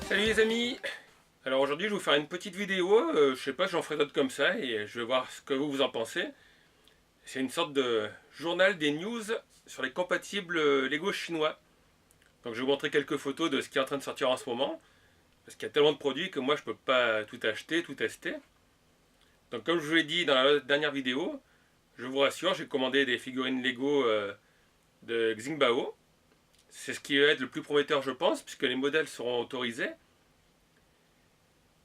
Salut les amis. Alors aujourd'hui je vais vous faire une petite vidéo, je sais pas, j'en ferai d'autres comme ça et je vais voir ce que vous en pensez. C'est une sorte de journal des news sur les compatibles Lego chinois. Donc je vais vous montrer quelques photos de ce qui est en train de sortir en ce moment, parce qu'il y a tellement de produits que moi je peux pas tout acheter, tout tester. Donc comme je vous l'ai dit dans la dernière vidéo, je vous rassure, j'ai commandé des figurines Lego de Xingbao. C'est ce qui va être le plus prometteur je pense, puisque les modèles seront autorisés.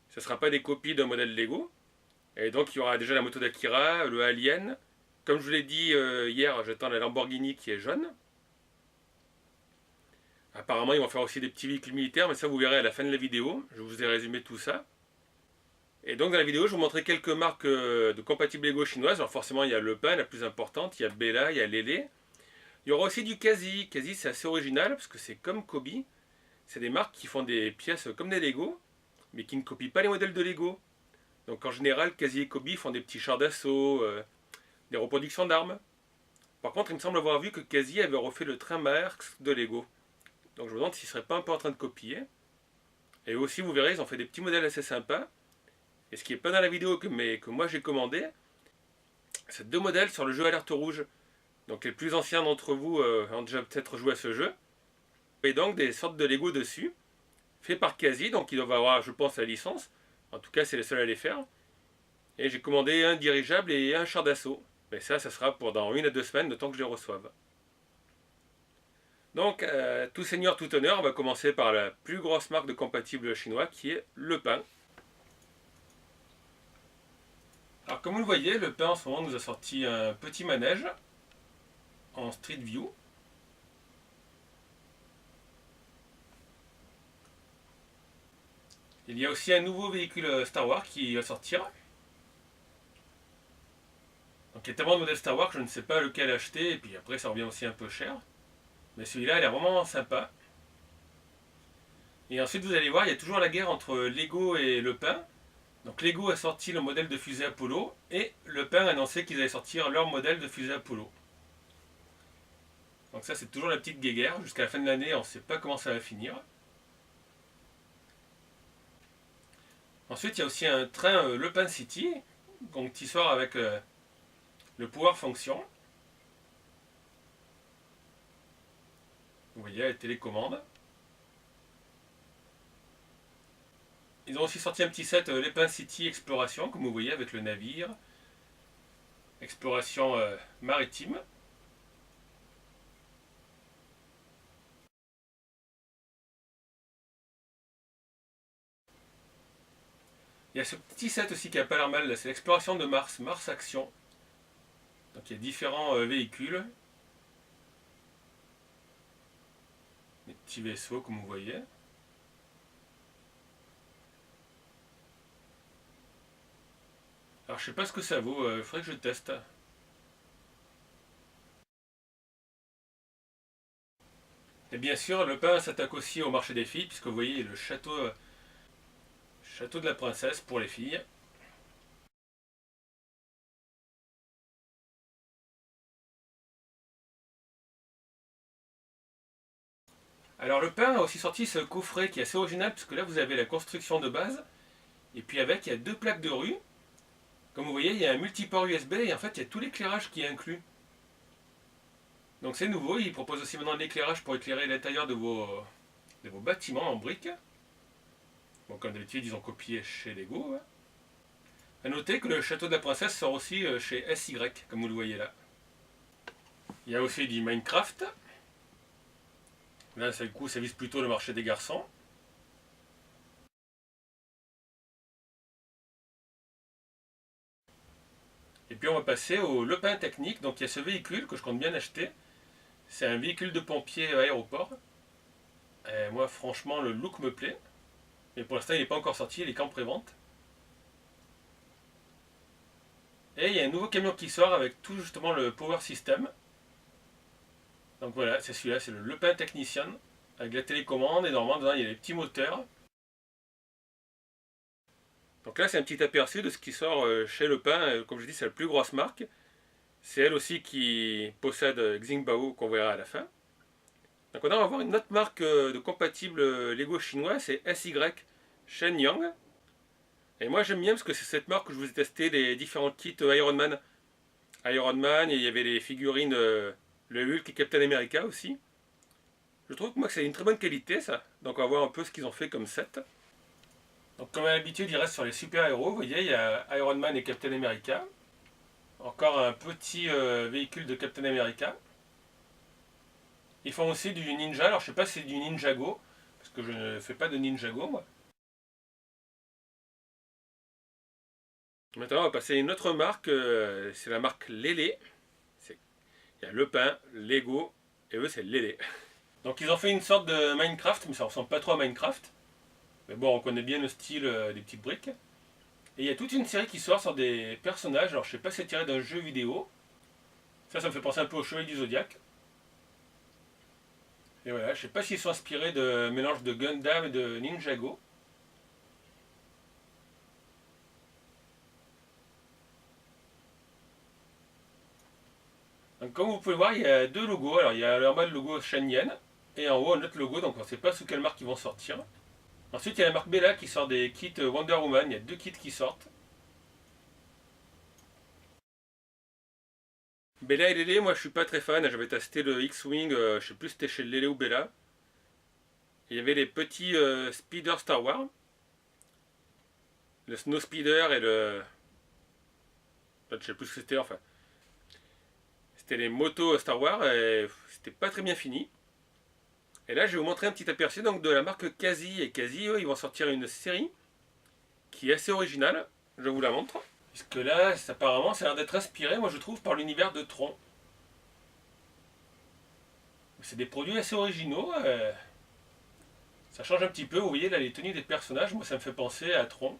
Ce ne sera pas des copies d'un modèle Lego. Et donc il y aura déjà la moto d'Akira, le Alien. Comme je vous l'ai dit hier, j'attends la Lamborghini qui est jaune. Apparemment ils vont faire aussi des petits véhicules militaires, mais ça vous verrez à la fin de la vidéo. Je vous ai résumé tout ça. Et donc dans la vidéo je vous montrerai quelques marques de compatibles Lego chinoises. Alors forcément il y a Le Pen, la plus importante, il y a Bella, il y a Lélé. Il y aura aussi du Quasi. Quasi c'est assez original parce que c'est comme Kobe. C'est des marques qui font des pièces comme des Lego, mais qui ne copient pas les modèles de Lego. Donc en général, Quasi et Kobe font des petits chars d'assaut, des reproductions d'armes. Par contre, il me semble avoir vu que Quasi avait refait le train Marx de Lego. Donc je me demande s'ils ne seraient pas un peu en train de copier. Et aussi, vous verrez, ils ont fait des petits modèles assez sympas. Et ce qui est pas dans la vidéo, mais que moi j'ai commandé, c'est deux modèles sur le jeu Alerte Rouge. Donc les plus anciens d'entre vous ont déjà peut-être joué à ce jeu. Et donc des sortes de Lego dessus, faits par Quasi, donc ils doivent avoir, je pense, la licence. En tout cas, c'est les seuls à les faire. Et j'ai commandé un dirigeable et un char d'assaut. Mais ça sera pour dans 1 à 2 semaines, le temps que je les reçoive. Donc, tout seigneur, tout honneur, on va commencer par la plus grosse marque de compatibles chinois qui est Le Pen. Alors, comme vous le voyez, Le Pen en ce moment nous a sorti un petit manège en Street View. Il y a aussi un nouveau véhicule Star Wars qui va sortir. Donc, il y a tellement de modèles Star Wars que je ne sais pas lequel acheter, et puis après, ça revient aussi un peu cher. Mais celui-là, il est vraiment sympa. Et ensuite, vous allez voir, il y a toujours la guerre entre Lego et Le Pen. Donc Lego a sorti le modèle de fusée Apollo et Le Pen a annoncé qu'ils allaient sortir leur modèle de fusée Apollo. Donc ça, c'est toujours la petite guéguerre. Jusqu'à la fin de l'année, on ne sait pas comment ça va finir. Ensuite, il y a aussi un train Le Pen City, donc qui sort avec le Power Function. Vous voyez, la télécommande. Ils ont aussi sorti un petit set Le Pen City Exploration, comme vous voyez, avec le navire. Exploration maritime. Il y a ce petit set aussi qui a pas l'air mal, c'est l'exploration de Mars, Mars Action. Donc il y a différents véhicules. Des petits vaisseaux comme vous voyez. Alors je sais pas ce que ça vaut, il faudrait que je teste. Et bien sûr, Le Pen s'attaque aussi au marché des filles, puisque vous voyez le château de la princesse pour les filles. Alors Le Pen a aussi sorti ce coffret qui est assez original, puisque là vous avez la construction de base, et puis avec il y a deux plaques de rue. Comme vous voyez, il y a un multiport USB, et en fait il y a tout l'éclairage qui est inclus. Donc c'est nouveau, il propose aussi maintenant de l'éclairage pour éclairer l'intérieur de vos bâtiments en briques. Bon, comme d'habitude, ils ont copié chez Lego. A noter que le château de la princesse sort aussi chez SY, comme vous le voyez là. Il y a aussi du Minecraft. Là, du coup, ça vise plutôt le marché des garçons. Et puis on va passer au Le Pen Technique. Donc il y a ce véhicule que je compte bien acheter. C'est un véhicule de pompier aéroport. Et moi, franchement, le look me plaît. Mais pour l'instant, il n'est pas encore sorti, il est qu'en pré-vente. Et il y a un nouveau camion qui sort avec tout justement le Power System. Donc voilà, c'est celui-là, c'est le Pen Technician. Avec la télécommande et normalement dedans il y a les petits moteurs. Donc là c'est un petit aperçu de ce qui sort chez Le Pen. Comme je dis, c'est la plus grosse marque. C'est elle aussi qui possède Xingbao qu'on verra à la fin. Donc on va voir une autre marque de compatible Lego chinois, c'est SY Shenyang. Et moi j'aime bien parce que c'est cette marque que je vous ai testé les différents kits Iron Man. Iron Man, et il y avait les figurines, le Hulk et Captain America aussi. Je trouve que moi que c'est une très bonne qualité ça. Donc on va voir un peu ce qu'ils ont fait comme set. Donc comme à l'habitude il reste sur les super-héros. Vous voyez il y a Iron Man et Captain America. Encore un petit véhicule de Captain America. Ils font aussi du Ninja. Alors je sais pas si c'est du Ninjago. Parce que je ne fais pas de Ninjago moi. Maintenant on va passer à une autre marque. C'est la marque Lélé. Il y a Le Pain, Lego. Et eux c'est Lélé. Donc ils ont fait une sorte de Minecraft. Mais ça ressemble pas trop à Minecraft. Mais bon, on connaît bien le style des petites briques. Et il y a toute une série qui sort sur des personnages. Alors je sais pas si c'est tiré d'un jeu vidéo. Ça me fait penser un peu au Chevalier du Zodiac. Et voilà, je sais pas s'ils sont inspirés de mélange de Gundam et de Ninjago. Donc comme vous pouvez voir, il y a deux logos. Alors il y a leur mode logo Shenyan et en haut un autre logo, donc on ne sait pas sous quelle marque ils vont sortir. Ensuite il y a la marque Bella qui sort des kits Wonder Woman, il y a deux kits qui sortent. Bella et Lélé, moi je suis pas très fan, j'avais testé le X-Wing, je sais plus si c'était chez Lélé ou Bella. Il y avait les petits Speeder Star Wars, le Snow Speeder et le... Je sais plus ce que c'était, enfin. C'était les motos Star Wars et c'était pas très bien fini. Et là je vais vous montrer un petit aperçu donc, de la marque Kazi. Et Kazi, eux, ils vont sortir une série qui est assez originale, je vous la montre. Puisque là, apparemment, ça a l'air d'être inspiré, moi je trouve, par l'univers de Tron. C'est des produits assez originaux. Ça change un petit peu. Vous voyez là les tenues des personnages. Moi ça me fait penser à Tron.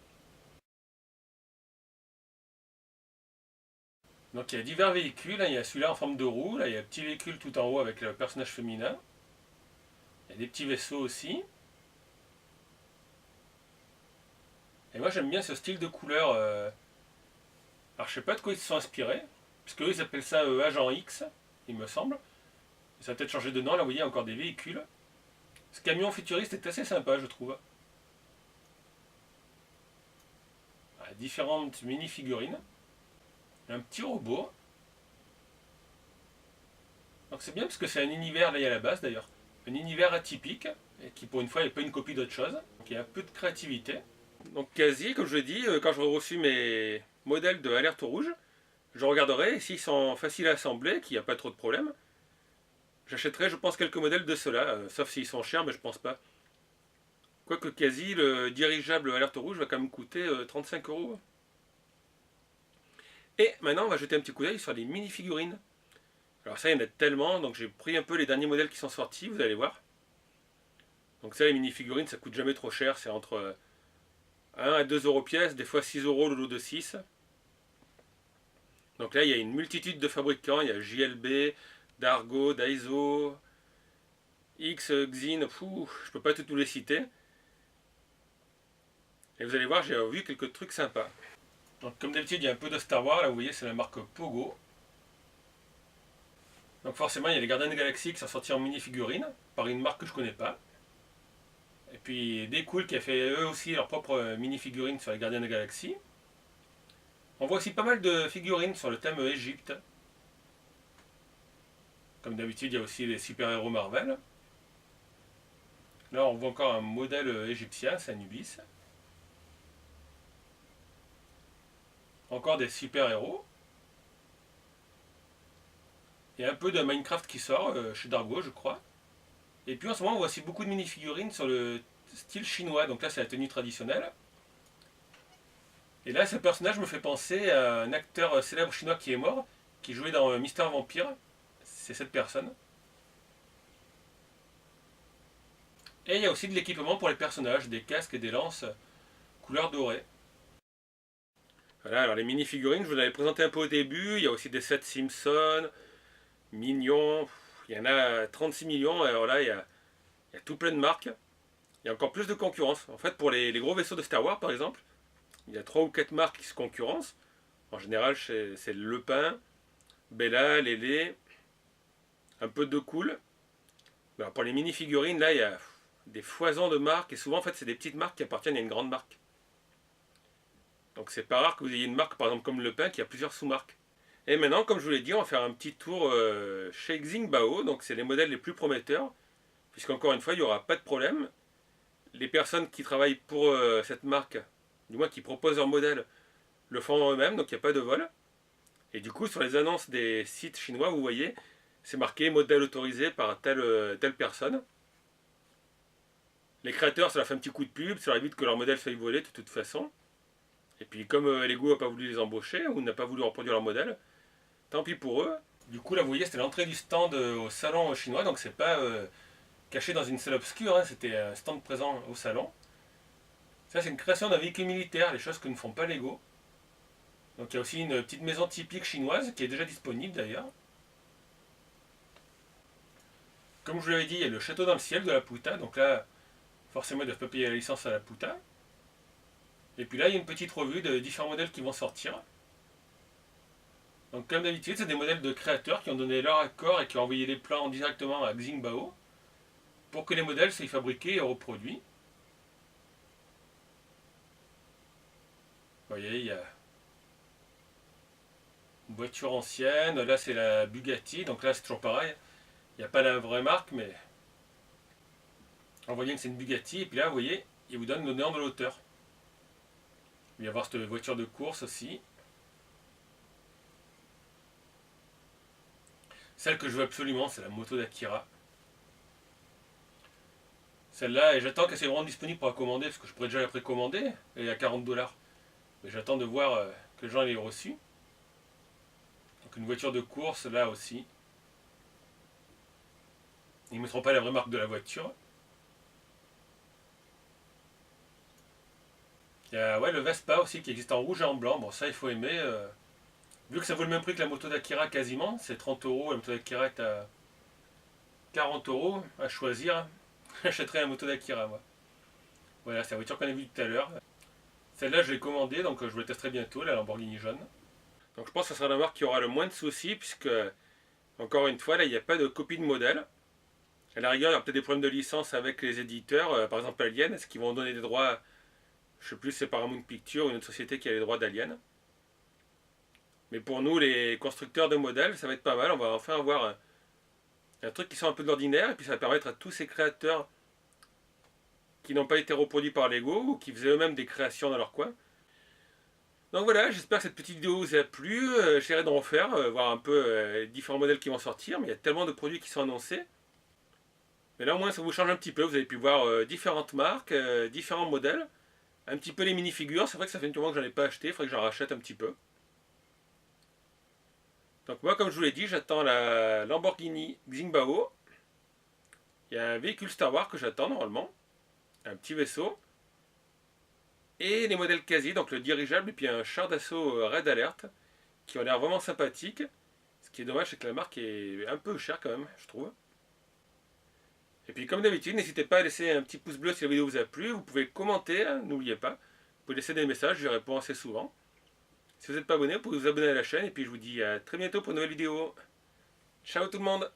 Donc il y a divers véhicules. Là, il y a celui-là en forme de roue. Là il y a un petit véhicule tout en haut avec le personnage féminin. Il y a des petits vaisseaux aussi. Et moi j'aime bien ce style de couleur. Alors je sais pas de quoi ils se sont inspirés. Puisque eux ils appellent ça Agent X, il me semble. Et ça a peut-être changé de nom. Là vous voyez encore des véhicules. Ce camion futuriste est assez sympa je trouve. Différentes mini-figurines. Un petit robot. Donc c'est bien parce que c'est un univers, là il y a la base d'ailleurs, un univers atypique, et qui pour une fois n'est pas une copie d'autre chose. Donc il y a un peu de créativité. Donc quasi, comme je l'ai dit, quand j'aurai reçu mes modèles de Alerte Rouge, je regarderai, et s'ils sont faciles à assembler, qu'il n'y a pas trop de problèmes, j'achèterai je pense quelques modèles de ceux-là, sauf s'ils sont chers, mais je pense pas. Quoique quasi, le dirigeable Alerte Rouge va quand même coûter 35 euros. Et maintenant on va jeter un petit coup d'œil sur les mini-figurines. Alors ça, il y en a tellement, donc j'ai pris un peu les derniers modèles qui sont sortis, vous allez voir. Donc ça, les mini-figurines, ça coûte jamais trop cher, c'est entre 1 à 2 euros pièce, des fois 6 euros le lot de 6. Donc là, il y a une multitude de fabricants, il y a JLB, Dargo, Daiso, X, Xin, je peux pas tous les citer. Et vous allez voir, j'ai vu quelques trucs sympas. Donc comme d'habitude, il y a un peu de Star Wars, là vous voyez, c'est la marque Pogo. Donc forcément, il y a les Gardiens de la Galaxie qui sont sortis en mini-figurines, par une marque que je connais pas. Et puis Decool qui a fait eux aussi leur propre mini-figurines sur les Gardiens de la Galaxie. On voit aussi pas mal de figurines sur le thème Égypte. Comme d'habitude, il y a aussi les super-héros Marvel. Là, on voit encore un modèle égyptien, c'est Anubis. Encore des super-héros. Il y a un peu de Minecraft qui sort chez Dargo, je crois. Et puis en ce moment, on voit aussi beaucoup de mini-figurines sur le style chinois. Donc là, c'est la tenue traditionnelle. Et là, ce personnage me fait penser à un acteur célèbre chinois qui est mort, qui jouait dans Mister Vampire. C'est cette personne. Et il y a aussi de l'équipement pour les personnages, des casques et des lances couleur dorée. Voilà, alors les mini-figurines, je vous l'avais présenté un peu au début. Il y a aussi des sets Simpson, Mignons. Il y en a 36 millions. Alors là, il y a tout plein de marques. Il y a encore plus de concurrence. En fait, pour les gros vaisseaux de Star Wars, par exemple, il y a 3 ou 4 marques qui se concurrencent. En général, c'est Le Pain, Bella, Lélé, un peu de Cool. Alors, pour les mini-figurines, là, il y a des foisons de marques, et souvent, en fait, c'est des petites marques qui appartiennent à une grande marque. Donc, c'est pas rare que vous ayez une marque, par exemple, comme Le Pen, qui a plusieurs sous-marques. Et maintenant, comme je vous l'ai dit, on va faire un petit tour chez Xingbao, donc c'est les modèles les plus prometteurs, puisqu'encore une fois, il n'y aura pas de problème. Les personnes qui travaillent pour cette marque, du moins qui proposent leur modèle, le font eux-mêmes, donc il n'y a pas de vol. Et du coup, sur les annonces des sites chinois, vous voyez, c'est marqué modèle autorisé par telle personne. Les créateurs, ça leur fait un petit coup de pub, ça leur évite que leur modèle faille voler de toute façon. Et puis comme Lego n'a pas voulu les embaucher ou n'a pas voulu reproduire leur modèle, tant pis pour eux. Du coup, là, vous voyez, c'était l'entrée du stand au salon chinois, donc c'est pas caché dans une salle obscure, hein, c'était un stand présent au salon. Ça, c'est une création d'un véhicule militaire, des choses que ne font pas Lego. Donc il y a aussi une petite maison typique chinoise qui est déjà disponible d'ailleurs. Comme je vous l'avais dit, il y a le château dans le ciel de la Puta, donc là, forcément, ils ne doivent pas payer la licence à la Puta. Et puis là, il y a une petite revue de différents modèles qui vont sortir. Donc comme d'habitude, c'est des modèles de créateurs qui ont donné leur accord et qui ont envoyé les plans directement à Xingbao pour que les modèles soient fabriqués et reproduits. Vous voyez, il y a une voiture ancienne, là c'est la Bugatti, donc là c'est toujours pareil. Il n'y a pas la vraie marque, mais en voyant que c'est une Bugatti, et puis là vous voyez, il vous donne le nom de l'auteur. Il va y avoir cette voiture de course aussi. Celle que je veux absolument, c'est la moto d'Akira. Celle-là, et j'attends qu'elle soit vraiment disponible pour la commander, parce que je pourrais déjà la précommander, et à 40$. Mais j'attends de voir que les gens l'aient reçu. Donc une voiture de course, là aussi. Ils ne mettront pas la vraie marque de la voiture. Il y a le Vespa aussi qui existe en rouge et en blanc. Bon, ça, il faut aimer. Vu que ça vaut le même prix que la moto d'Akira quasiment, c'est 30€, la moto d'Akira est à 40€ à choisir. J'achèterai la moto d'Akira, moi. Voilà, c'est la voiture qu'on a vue tout à l'heure. Celle-là, je l'ai commandée, donc je vous la testerai bientôt, la Lamborghini jaune. Donc je pense que ce sera la marque qui aura le moins de soucis, puisque, encore une fois, là, il n'y a pas de copie de modèle. À la rigueur, il y aura peut-être des problèmes de licence avec les éditeurs, par exemple Alien, est-ce qu'ils vont donner des droits, je ne sais plus, c'est Paramount Pictures ou une autre société qui a les droits d'Alien. Mais pour nous, les constructeurs de modèles, ça va être pas mal. On va enfin avoir un truc qui sort un peu de l'ordinaire, et puis ça va permettre à tous ces créateurs qui n'ont pas été reproduits par Lego ou qui faisaient eux-mêmes des créations dans leur coin. Donc voilà, j'espère que cette petite vidéo vous a plu. J'essaierai d'en refaire, voir un peu les différents modèles qui vont sortir, mais il y a tellement de produits qui sont annoncés. Mais là au moins ça vous change un petit peu, vous avez pu voir différentes marques, différents modèles, un petit peu les mini-figures. C'est vrai que ça fait un petit moment que j'en ai pas acheté, il faudrait que j'en rachète un petit peu. Donc moi, comme je vous l'ai dit, j'attends la Lamborghini Xingbao. Il y a un véhicule Star Wars que j'attends normalement. Un petit vaisseau. Et les modèles quasi, donc le dirigeable et puis un char d'assaut Red Alert, qui ont l'air vraiment sympathiques. Ce qui est dommage, c'est que la marque est un peu chère quand même, je trouve. Et puis comme d'habitude, n'hésitez pas à laisser un petit pouce bleu si la vidéo vous a plu. Vous pouvez commenter, hein, n'oubliez pas. Vous pouvez laisser des messages, j'y réponds assez souvent. Si vous n'êtes pas abonné, vous pouvez vous abonner à la chaîne. Et puis je vous dis à très bientôt pour une nouvelle vidéo. Ciao tout le monde!